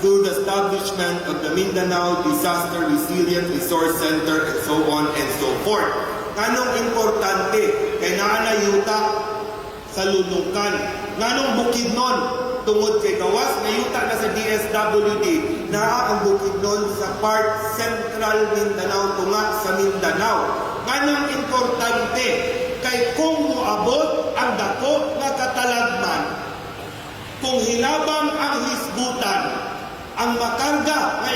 through the establishment of the Mindanao Disaster Resilient Resource Center and so on and so forth. Kanong importante kay naanayuta sa lunungkan. Nganong Bukidnon tungod kay gawas nayuta na sa DSWD na ang Bukidnon sa part Central Mindanao tunga sa Mindanao. Nganong importante kay kung moabot ang dako nga katalagman, kung hinabang ang hisgutan, ang makarga nga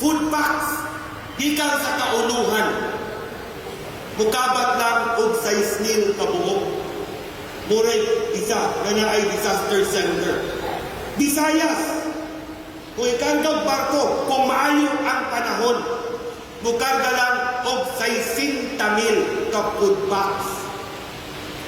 food packs gikan sa kauluhan, mukabat lang og 6,000 kabuok. Muray isa nga ay disaster center. Visayas, kung ikargang barko, kung maayo ang panahon, mukarga lang og 60,000 ka food packs.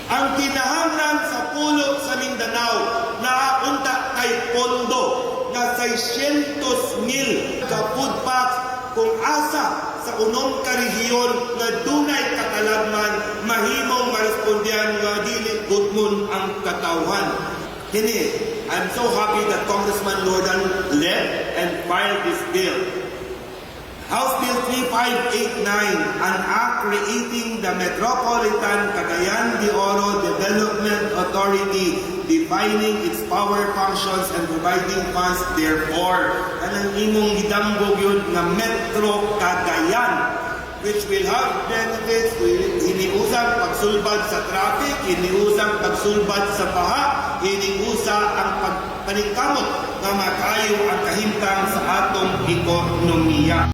Ang kinahanglan sa pulo sa Mindanao naaunta kay pondo na 600,000 ka food packs kung asa sa unom ka rehiyon na dunay katalagman mahimong marespondihan nga dili gudmon ang katawhan. Kini, I'm so happy that Congressman Lordan led and filed this bill. House Bill 3589, an act creating the Metropolitan Cagayan de Oro Development Authority, defining its power functions and providing funds therefore. Anang imong gidambog yun na Metro Cagayan, which will have benefits, hiniusang pagsulbad sa traffic, hiniusang pagsulbad sa baha, hiniusa ang paningkamot na makayo ang kahimtang sa atong ekonomiya.